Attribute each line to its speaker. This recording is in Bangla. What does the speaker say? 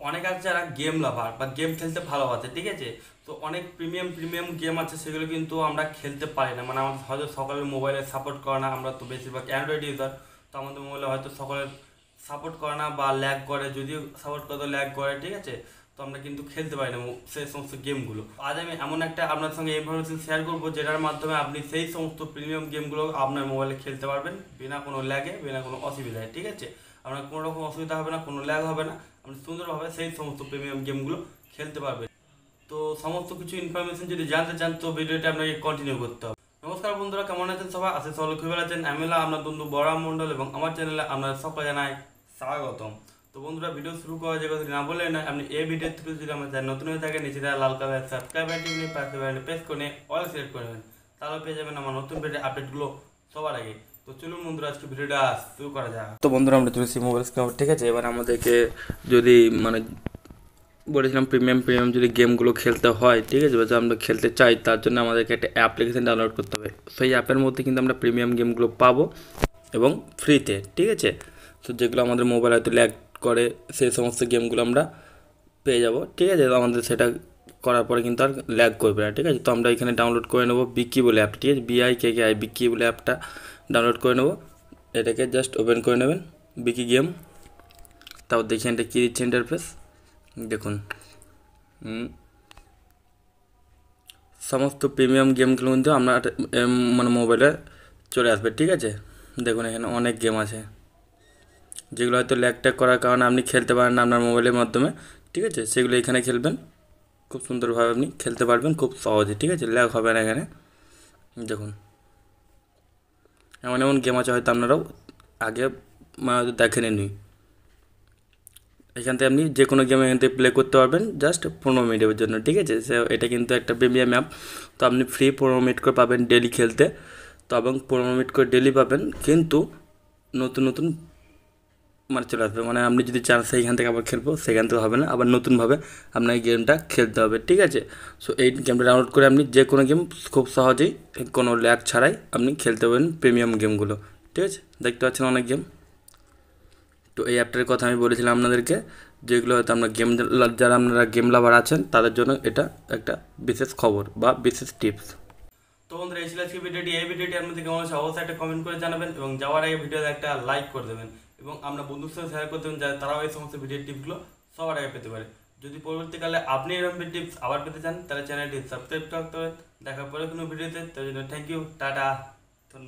Speaker 1: অনেক আছে যারা গেম লাভার বা গেম খেলতে ভালোবাসে, ঠিক আছে। তো অনেক প্রিমিয়াম প্রিমিয়াম গেম আছে, সেগুলো কিন্তু আমরা খেলতে পারি না, মানে আমাদের হয়তো সকলের মোবাইলে সাপোর্ট করে না। আমরা তো বেশিরভাগ অ্যান্ড্রয়েড ইউজার, তো আমাদের মোবাইলে হয়তো সকলের সাপোর্ট করে না বা ল্যাগ করে, যদিও সাপোর্ট করে তো ল্যাগ করে, ঠিক আছে। তো আমরা কিন্তু খেলতে পারি না সেই সমস্ত গেমগুলো। আজ আমি এমন একটা আপনার সঙ্গে ইনফরমেশন শেয়ার করবো, যেটার মাধ্যমে আপনি সেই সমস্ত প্রিমিয়াম গেমগুলো আপনার মোবাইলে খেলতে পারবেন বিনা কোনো ল্যাগে, বিনা কোনো অসুবিধায়, ঠিক আছে। আপনার কোনো রকম অসুবিধা হবে না, কোনো ল্যাগ হবে না, আপনি সুন্দরভাবে সেই সমস্ত প্রিমিয়াম গেমগুলো খেলতে পারবেন। তো সমস্ত কিছু ইনফরমেশন যদি জানতে চান, তো ভিডিওটা আপনাকে কন্টিনিউ করতে হবে। নমস্কার বন্ধুরা, কেমন আছেন সবাই? আশা সকলে খুবই ভালো আছেন। আমি হলাম আপনার বন্ধু বড়রাম মণ্ডল এবং আমার চ্যানেলে আপনার সকলে জানাই স্বাগতম। তো বন্ধুরা, ভিডিও শুরু করা যে কথা না বললে না, আপনি এই ভিডিও থ্রু যদি আমার চ্যানেল নতুন হয়ে থাকে, নিচে দেওয়া লাল কালার সাবস্ক্রাইব বাটন নিয়ে পাশে বাটনে প্রেস করে অল সিলেক্ট করে নেবেন, তাহলে পেয়ে যাবেন আমার নতুন ভিডিও আপডেটগুলো সবার আগে। তো চলুন বন্ধুরা, আজকে ভিডিওটা শুরু করা যাক। তো বন্ধুরা, আমরা চলেছি মোবাইল স্ক্রিন, ঠিক আছে। এবার আমাদেরকে যদি মানে বলেছিলাম প্রিমিয়াম প্রিমিয়াম যদি গেমগুলো খেলতে হয়, ঠিক আছে, যদি আমরা খেলতে চাই, তার জন্য আমাদেরকে একটা অ্যাপ্লিকেশান ডাউনলোড করতে হবে। সেই অ্যাপের মধ্যে কিন্তু আমরা প্রিমিয়াম গেমগুলো পাবো এবং ফ্রিতে, ঠিক আছে। তো যেগুলো আমাদের মোবাইল হয়তো ল্যাগ করে, সেই সমস্ত গেমগুলো আমরা পেয়ে যাব, ঠিক আছে। তো আমাদের সেটা করার পরে কিন্তু আর ল্যাগ করবে না, ঠিক আছে। তো আমরা এখানে ডাউনলোড করে নেবো বিকি বলে অ্যাপটা, ঠিক আছে। BIKKI বিকি বলে অ্যাপটা ডাউনলোড করে নেবো। এটাকে জাস্ট ওপেন করে নেবেন, বিকি গেম। তাও দেখি এটা কী দিচ্ছে ইন্টারফেস, দেখুন। সমস্ত প্রিমিয়াম গেমগুলো কিন্তু আপনার মানে মোবাইলে চলে আসবে, ঠিক আছে। দেখুন এখানে অনেক গেম আছে, যেগুলো হয়তো ল্যাগ ট্যাগ করার কারণে আপনি খেলতে পারেন না আপনার মোবাইলের মাধ্যমে, ঠিক আছে। সেগুলো এখানে খেলবেন, খুব সুন্দরভাবে আপনি খেলতে পারবেন খুব সহজে, ঠিক আছে। ল্যাগ হবে না এখানে। দেখুন এমন এমন গেম আছে হয়তো আপনারাও আগে দেখেননি। এখান থেকে আপনি যে কোনো গেম এখান থেকে প্লে করতে পারবেন জাস্ট 15 মিনিটের জন্য, ঠিক আছে। এটা কিন্তু একটা প্রিমিয়াম অ্যাপ। তো আপনি ফ্রি 15 মিনিট করে পাবেন ডেলি খেলতে। তো এবং 15 মিনিট করে ডেলি পাবেন, কিন্তু নতুন নতুন মানে চলে আসবে। মানে আপনি যদি চান সেইখান থেকে আবার খেলবো, সেখান থেকে হবে না, আবার নতুনভাবে আপনার এই গেমটা খেলতে হবে, ঠিক আছে। সো এই গেমটা ডাউনলোড করে আপনি যে কোনো গেম খুব সহজেই কোনো ল্যাগ ছাড়াই আপনি খেলতে পারবেন প্রিমিয়াম গেমগুলো, ঠিক আছে। দেখতে পাচ্ছেন অনেক গেম। তো এই অ্যাপটার কথা আমি বলেছিলাম আপনাদেরকে, যেগুলো হয়তো আমরা যারা আপনারা গেম লাভার আছেন, তাদের জন্য এটা একটা বিশেষ খবর বা বিশেষ টিপস। তো বন্ধুরা, এই ছিল আজকে ভিডিওটি। এই ভিডিওটি আপনাদের কেমন হচ্ছে অবশ্যই একটা কমেন্ট করে জানাবেন, এবং যাওয়ার আগে ভিডিওতে একটা লাইক করে দেবেন, এবং আমরা বন্ধুর সাথে শেয়ার করে দেবেন, যাতে তারাও এই সমস্ত ভিডিওর টিপসগুলো সবার আগে পেতে পারে। যদি পরবর্তীকালে আপনি এরকম টিপস আবার পেতে চান, তাহলে চ্যানেলটি সাবস্ক্রাইব করতে হবে। দেখার পরে কোনো ভিডিওতে, তার জন্য থ্যাংক ইউ, টাটা।